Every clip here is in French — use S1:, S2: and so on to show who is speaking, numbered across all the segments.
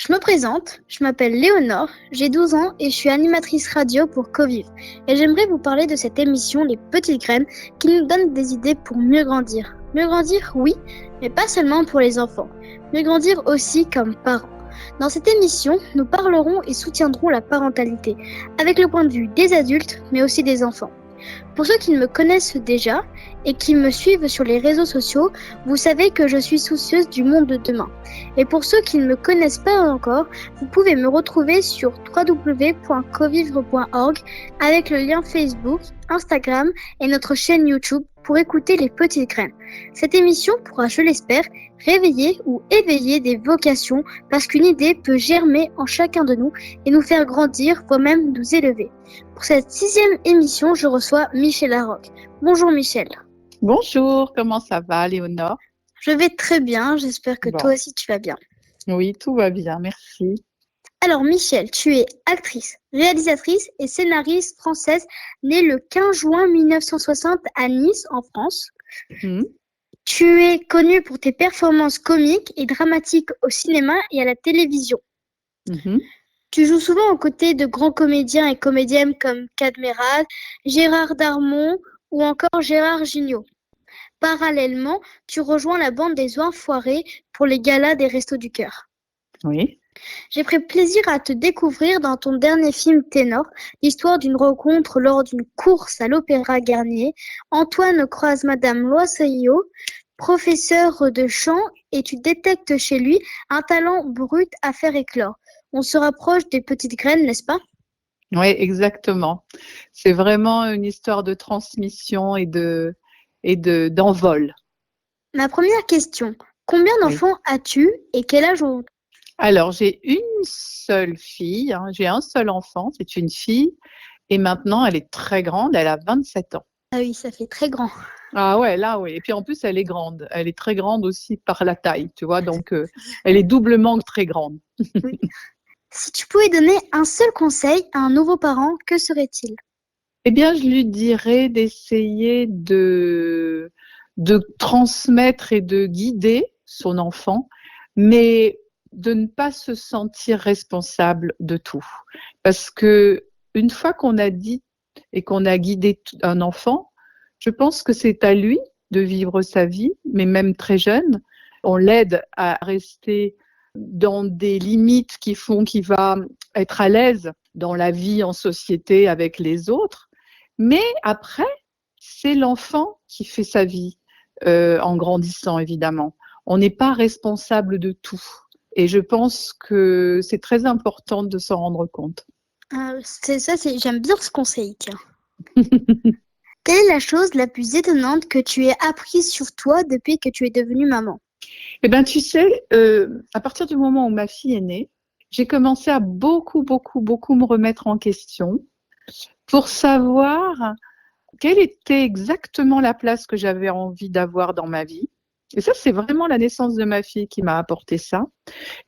S1: Je me présente, je m'appelle Léonore, j'ai 12 ans et je suis animatrice radio pour Covivre. Et j'aimerais vous parler de cette émission Les Petites Graines qui nous donne des idées pour mieux grandir. Mieux grandir, oui, mais pas seulement pour les enfants. Mieux grandir aussi comme parents. Dans cette émission, nous parlerons et soutiendrons la parentalité, avec le point de vue des adultes, mais aussi des enfants. Pour ceux qui me connaissent déjà et qui me suivent sur les réseaux sociaux, vous savez que je suis soucieuse du monde de demain. Et pour ceux qui ne me connaissent pas encore, vous pouvez me retrouver sur www.covivre.org avec le lien Facebook, Instagram et notre chaîne YouTube pour écouter les petites graines. Cette émission pourra, je l'espère, réveiller ou éveiller des vocations parce qu'une idée peut germer en chacun de nous et nous faire grandir, voire même nous élever. Pour cette 6e émission, je reçois Michel Larocque. Bonjour Michel.
S2: Bonjour, comment ça va Léonore?
S1: Je vais très bien, j'espère que
S2: Bon.
S1: toi aussi tu vas bien.
S2: Oui, tout va bien, merci.
S1: Alors Michel, tu es actrice, réalisatrice et scénariste française née le 15 juin 1960 à Nice, en France. Tu es connue pour tes performances comiques et dramatiques au cinéma et à la télévision. Tu joues souvent aux côtés de grands comédiens et comédiennes comme Cadmerade, Gérard Darmon ou encore Gérard Jugnot. Parallèlement, tu rejoins la bande des Enfoirés pour les galas des Restos du Cœur.
S2: Oui.
S1: J'ai pris plaisir à te découvrir dans ton dernier film Ténor, l'histoire d'une rencontre lors d'une course à l'Opéra Garnier. Antoine croise Madame Loiseau, professeur de chant, et tu détectes chez lui un talent brut à faire éclore. On se rapproche des petites graines, n'est-ce pas ?
S2: Oui, exactement. C'est vraiment une histoire de transmission et d'envol.
S1: Ma première question, combien d'enfants as-tu et quel âge ont-ils ?
S2: Alors, j'ai une seule fille, j'ai un seul enfant, c'est une fille, et maintenant elle est très grande, elle a 27 ans.
S1: Ah oui, ça fait très grand.
S2: Ah ouais, là oui. Et puis en plus, elle est grande. Elle est très grande aussi par la taille, tu vois, donc elle est doublement très grande.
S1: Oui. Si tu pouvais donner un seul conseil à un nouveau parent, que serait-il ?
S2: Eh bien, je lui dirais d'essayer de transmettre et de guider son enfant, mais de ne pas se sentir responsable de tout. Parce que une fois qu'on a dit et qu'on a guidé un enfant, je pense que c'est à lui de vivre sa vie, mais même très jeune, on l'aide à rester dans des limites qui font qu'il va être à l'aise dans la vie en société avec les autres. Mais après, c'est l'enfant qui fait sa vie en grandissant, évidemment. On n'est pas responsable de tout. Et je pense que c'est très important de s'en rendre compte.
S1: J'aime bien ce conseil, tiens. Quelle est la chose la plus étonnante que tu aies apprise sur toi depuis que tu es devenue maman ?
S2: Eh bien, tu sais, à partir du moment où ma fille est née, j'ai commencé à beaucoup me remettre en question pour savoir quelle était exactement la place que j'avais envie d'avoir dans ma vie. Et ça, c'est vraiment la naissance de ma fille qui m'a apporté ça.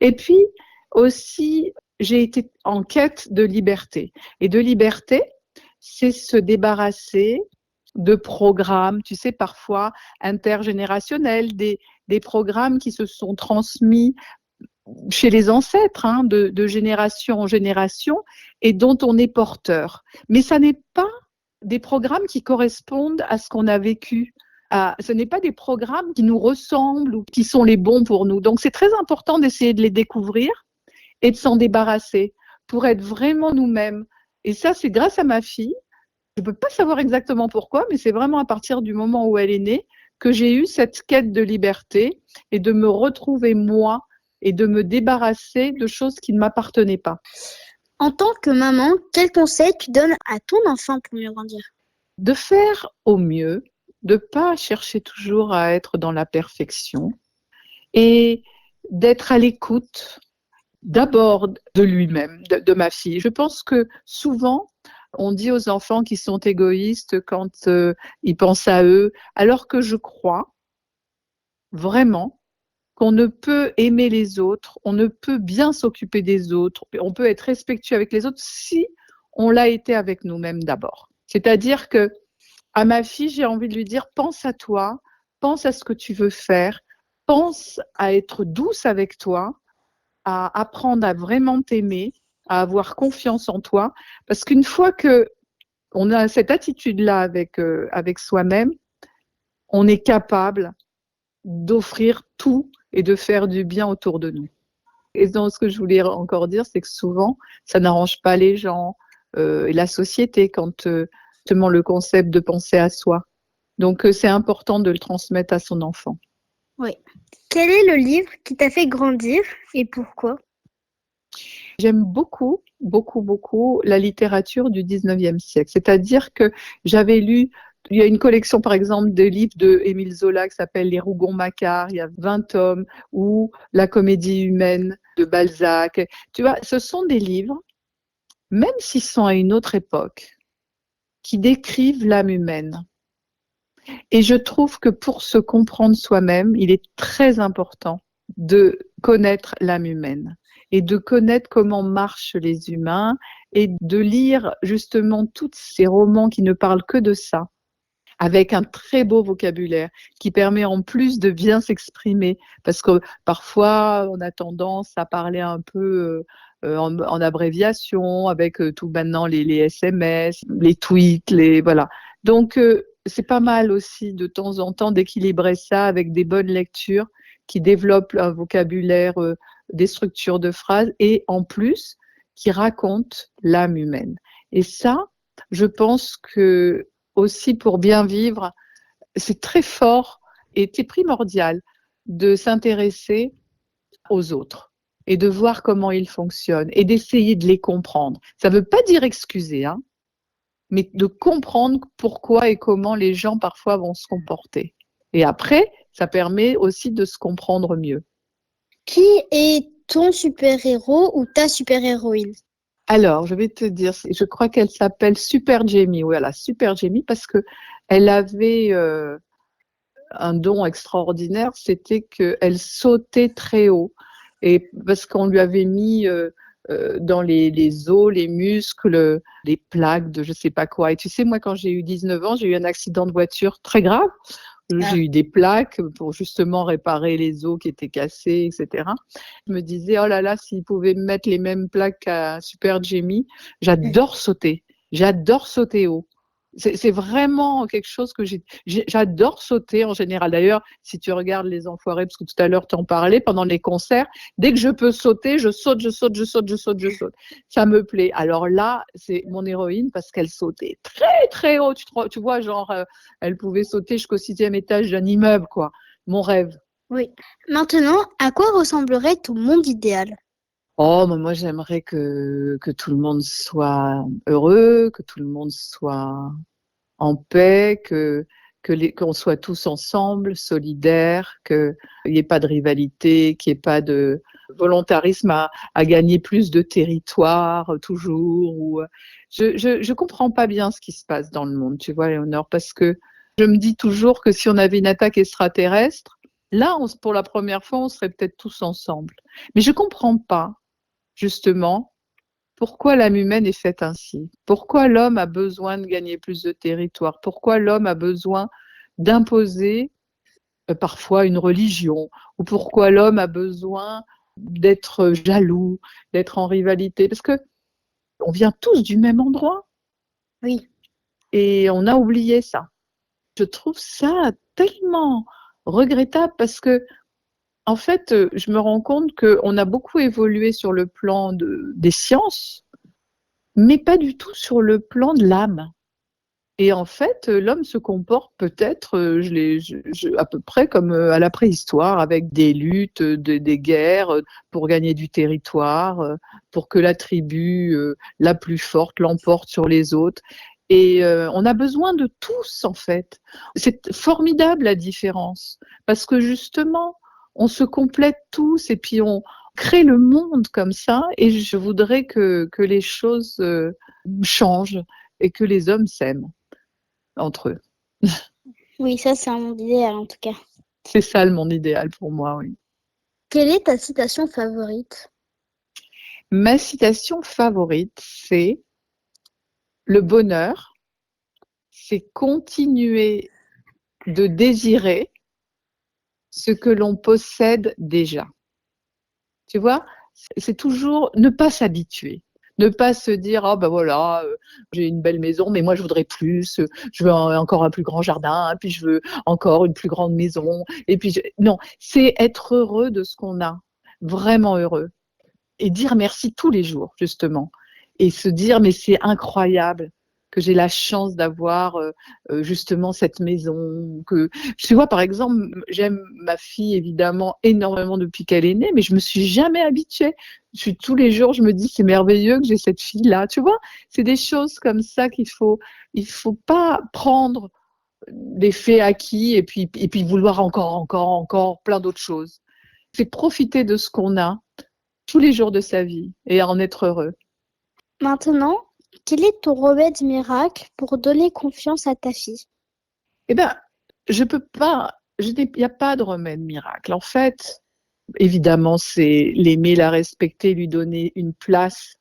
S2: Et puis aussi, j'ai été en quête de liberté. Et de liberté, c'est se débarrasser de programmes, tu sais, parfois intergénérationnels, des programmes qui se sont transmis chez les ancêtres, de génération en génération, et dont on est porteur. Mais ça n'est pas des programmes qui correspondent à ce qu'on a vécu. Ce n'est pas des programmes qui nous ressemblent ou qui sont les bons pour nous. Donc c'est très important d'essayer de les découvrir et de s'en débarrasser pour être vraiment nous-mêmes. Et ça, c'est grâce à ma fille. Je ne peux pas savoir exactement pourquoi, mais c'est vraiment à partir du moment où elle est née que j'ai eu cette quête de liberté et de me retrouver moi et de me débarrasser de choses qui ne m'appartenaient pas.
S1: En tant que maman, quel conseil tu donnes à ton enfant pour mieux grandir ?
S2: De faire au mieux, de ne pas chercher toujours à être dans la perfection et d'être à l'écoute d'abord de lui-même, de ma fille. Je pense que souvent, on dit aux enfants qu'ils sont égoïstes quand ils pensent à eux, alors que je crois vraiment qu'on ne peut aimer les autres, on ne peut bien s'occuper des autres, on peut être respectueux avec les autres si on l'a été avec nous-mêmes d'abord. C'est-à-dire que à ma fille, j'ai envie de lui dire, pense à toi, pense à ce que tu veux faire, pense à être douce avec toi, à apprendre à vraiment t'aimer, à avoir confiance en toi. Parce qu'une fois que on a cette attitude-là avec soi-même, on est capable d'offrir tout et de faire du bien autour de nous. Et donc, ce que je voulais encore dire, c'est que souvent, ça n'arrange pas les gens et la société quand justement le concept de penser à soi. Donc, c'est important de le transmettre à son enfant.
S1: Oui. Quel est le livre qui t'a fait grandir et pourquoi?
S2: J'aime beaucoup, beaucoup, beaucoup la littérature du 19e siècle. C'est-à-dire que j'avais lu, il y a une collection par exemple de livres de Émile Zola qui s'appelle Les Rougon-Macquart, il y a 20 tomes, ou La comédie humaine de Balzac. Tu vois, ce sont des livres, même s'ils sont à une autre époque, qui décrivent l'âme humaine. Et je trouve que pour se comprendre soi-même, il est très important de connaître l'âme humaine et de connaître comment marchent les humains et de lire justement tous ces romans qui ne parlent que de ça, avec un très beau vocabulaire qui permet en plus de bien s'exprimer, parce que parfois on a tendance à parler un peu en abréviation, avec tout maintenant les SMS, les tweets, voilà. Donc c'est pas mal aussi de temps en temps d'équilibrer ça avec des bonnes lectures qui développent un vocabulaire, des structures de phrases et en plus qui racontent l'âme humaine. Et ça, je pense que aussi pour bien vivre, c'est très fort et c'est primordial de s'intéresser aux autres et de voir comment ils fonctionnent et d'essayer de les comprendre. Ça ne veut pas dire excuser, hein, mais de comprendre pourquoi et comment les gens parfois vont se comporter. Et après, ça permet aussi de se comprendre mieux.
S1: Qui est ton super-héros ou ta super-héroïne?
S2: Alors, je vais te dire, je crois qu'elle s'appelle Super Jamie. Voilà, Super Jamie, parce que elle avait un don extraordinaire, c'était qu'elle sautait très haut. Et parce qu'on lui avait mis dans les os, les muscles, les plaques de je sais pas quoi. Et tu sais, moi, quand j'ai eu 19 ans, j'ai eu un accident de voiture très grave. J'ai eu des plaques pour justement réparer les os qui étaient cassés, etc. Je me disais, oh là là, s'ils pouvaient me mettre les mêmes plaques à Super Jamie, j'adore sauter. J'adore sauter haut. C'est vraiment quelque chose que j'adore sauter en général. D'ailleurs, si tu regardes Les Enfoirés, parce que tout à l'heure tu en parlais, pendant les concerts, dès que je peux sauter, je saute, je saute, je saute, je saute, je saute. Ça me plaît. Alors là, c'est mon héroïne parce qu'elle sautait très, très haut. Tu vois, genre, elle pouvait sauter jusqu'au 6e étage d'un immeuble, quoi. Mon rêve.
S1: Oui. Maintenant, à quoi ressemblerait ton monde idéal?
S2: Oh, moi j'aimerais que tout le monde soit heureux, que tout le monde soit en paix, qu'on soit tous ensemble, solidaires, qu'il n'y ait pas de rivalité, qu'il n'y ait pas de volontarisme à gagner plus de territoire toujours. Je comprends pas bien ce qui se passe dans le monde, tu vois, Léonore, parce que je me dis toujours que si on avait une attaque extraterrestre, là, pour la première fois, on serait peut-être tous ensemble. Mais je comprends pas, justement, pourquoi l'âme humaine est faite ainsi? Pourquoi l'homme a besoin de gagner plus de territoire? Pourquoi l'homme a besoin d'imposer parfois une religion? Ou pourquoi l'homme a besoin d'être jaloux, d'être en rivalité? Parce que on vient tous du même endroit
S1: Oui.
S2: et on a oublié ça. Je trouve ça tellement regrettable parce que en fait, je me rends compte qu'on a beaucoup évolué sur le plan des sciences, mais pas du tout sur le plan de l'âme. Et en fait, l'homme se comporte peut-être, à peu près comme à la préhistoire, avec des luttes, des guerres pour gagner du territoire, pour que la tribu la plus forte l'emporte sur les autres. Et on a besoin de tous, en fait. C'est formidable la différence, parce que justement, on se complète tous et puis on crée le monde comme ça. Et je voudrais que les choses changent et que les hommes s'aiment entre eux.
S1: Oui, ça c'est un monde idéal en tout cas.
S2: C'est ça le monde idéal pour moi, oui.
S1: Quelle est ta citation favorite?
S2: Ma citation favorite, c'est le bonheur, c'est continuer de désirer ce que l'on possède déjà. Tu vois, C'est toujours ne pas s'habituer. Ne pas se dire, ah ben voilà, j'ai une belle maison, mais moi je voudrais plus, je veux encore un plus grand jardin, puis je veux encore une plus grande maison. Et puis non, c'est être heureux de ce qu'on a, vraiment heureux. Et dire merci tous les jours, justement. Et se dire, mais c'est incroyable que j'ai la chance d'avoir justement cette maison. Tu vois, par exemple, j'aime ma fille évidemment énormément depuis qu'elle est née, mais je me suis jamais habituée. Tous les jours, je me dis, c'est merveilleux que j'ai cette fille-là. Tu vois, c'est des choses comme ça il faut pas prendre des faits acquis et puis vouloir encore plein d'autres choses. C'est profiter de ce qu'on a tous les jours de sa vie et en être heureux.
S1: Maintenant, quel est ton remède miracle pour donner confiance à ta fille?
S2: Eh bien, je peux pas, il n'y a pas de remède miracle. En fait, évidemment, c'est l'aimer, la respecter, lui donner une place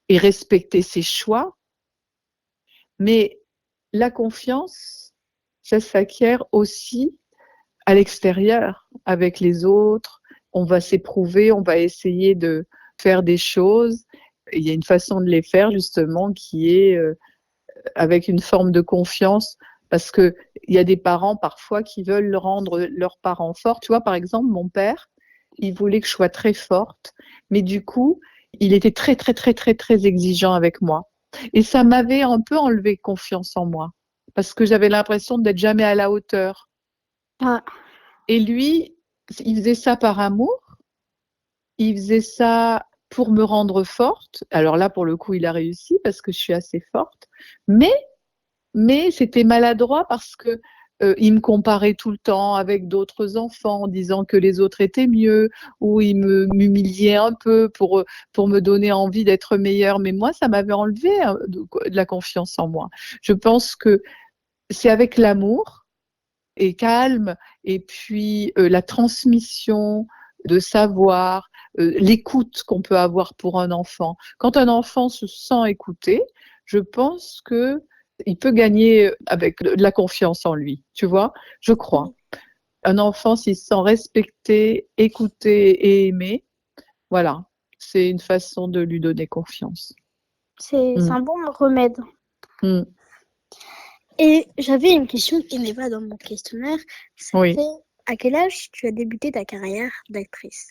S2: et respecter ses choix. Mais la confiance, ça s'acquiert aussi à l'extérieur, avec les autres. On va s'éprouver, on va essayer de faire des choses. Il y a une façon de les faire, justement, qui est avec une forme de confiance, parce qu'il y a des parents, parfois, qui veulent rendre leurs parents forts. Tu vois, par exemple, mon père, il voulait que je sois très forte, mais du coup, il était très, très, très, très, très exigeant avec moi. Et ça m'avait un peu enlevé confiance en moi, parce que j'avais l'impression d'être jamais à la hauteur.
S1: Ah,
S2: Et lui, il faisait ça par amour, il faisait ça pour me rendre forte. Alors là, pour le coup, il a réussi parce que je suis assez forte. Mais c'était maladroit parce que il me comparait tout le temps avec d'autres enfants en disant que les autres étaient mieux, ou il m'humiliait un peu pour me donner envie d'être meilleure. Mais moi, ça m'avait enlevé de la confiance en moi. Je pense que c'est avec l'amour et calme, et puis la transmission de savoir, l'écoute qu'on peut avoir pour un enfant. Quand un enfant se sent écouté, je pense que il peut gagner avec de la confiance en lui, tu vois, je crois. Un enfant, s'il se sent respecté, écouté et aimé, voilà, c'est une façon de lui donner confiance.
S1: c'est
S2: Mm.
S1: un bon remède.
S2: Mm.
S1: Et j'avais une question qui n'est pas dans mon questionnaire. C'était
S2: Oui.
S1: à quel âge tu as débuté ta carrière d'actrice?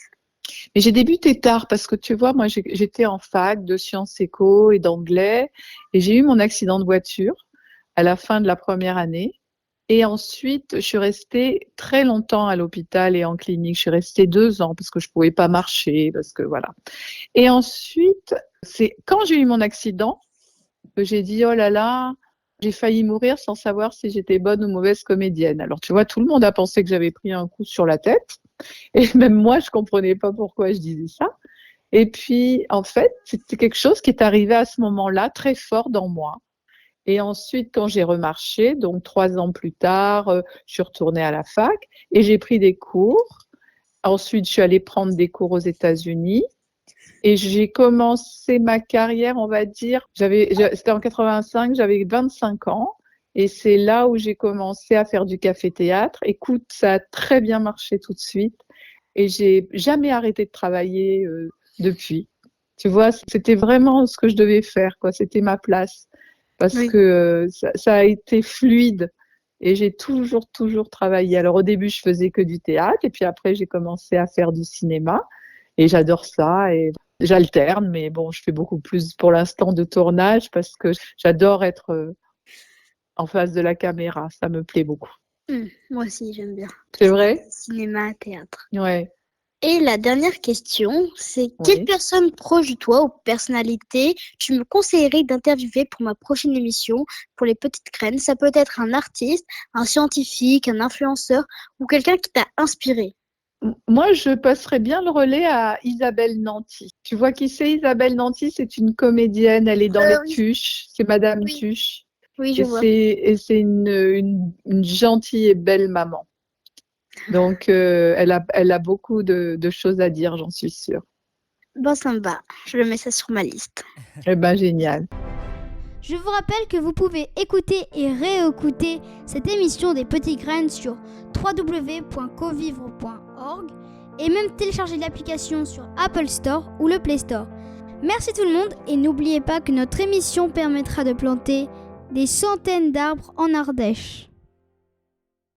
S2: Mais j'ai débuté tard parce que tu vois, moi j'étais en fac de sciences éco et d'anglais, et j'ai eu mon accident de voiture à la fin de la première année. Et ensuite, je suis restée très longtemps à l'hôpital et en clinique. Je suis restée 2 ans parce que je pouvais pas marcher, parce que voilà. Et ensuite, c'est quand j'ai eu mon accident que j'ai dit, oh là là, j'ai failli mourir sans savoir si j'étais bonne ou mauvaise comédienne. Alors tu vois, tout le monde a pensé que j'avais pris un coup sur la tête. Et même moi, je comprenais pas pourquoi je disais ça. Et puis, en fait, c'était quelque chose qui est arrivé à ce moment-là, très fort dans moi. Et ensuite, quand j'ai remarché, donc 3 ans plus tard, je suis retournée à la fac et j'ai pris des cours. Ensuite, je suis allée prendre des cours aux États-Unis et j'ai commencé ma carrière, on va dire, c'était en 85, j'avais 25 ans. Et c'est là où j'ai commencé à faire du café-théâtre. Écoute, ça a très bien marché tout de suite. Et j'ai jamais arrêté de travailler depuis. Tu vois, c'était vraiment ce que je devais faire, quoi. C'était ma place. Parce
S1: Oui.
S2: que ça a été fluide. Et j'ai toujours travaillé. Alors au début, je faisais que du théâtre. Et puis après, j'ai commencé à faire du cinéma. Et j'adore ça. Et j'alterne. Mais bon, je fais beaucoup plus pour l'instant de tournage parce que j'adore être en face de la caméra. Ça me plaît beaucoup.
S1: Moi aussi, j'aime bien.
S2: C'est vrai?
S1: Cinéma, théâtre.
S2: Ouais.
S1: Et la dernière question, c'est quelle
S2: Oui.
S1: personne proche de toi ou personnalité tu me conseillerais d'interviewer pour ma prochaine émission pour les petites graines? Ça peut être un artiste, un scientifique, un influenceur ou quelqu'un qui t'a inspiré.
S2: Moi, je passerais bien le relais à Isabelle Nanty. Tu vois qui c'est, Isabelle Nanty? C'est une comédienne, elle est dans Les
S1: Oui,
S2: Tuches, c'est Madame
S1: oui,
S2: Tuche.
S1: oui, je
S2: Et
S1: vois.
S2: c'est une gentille et belle maman. Donc, elle a beaucoup de choses à dire, j'en suis sûre.
S1: Bon, ça me va. Je le mets ça sur ma liste.
S2: Eh ben, génial.
S3: Je vous rappelle que vous pouvez écouter et réécouter cette émission des Petites Graines sur www.covivre.org et même télécharger l'application sur Apple Store ou le Play Store. Merci tout le monde et n'oubliez pas que notre émission permettra de planter des centaines d'arbres en Ardèche.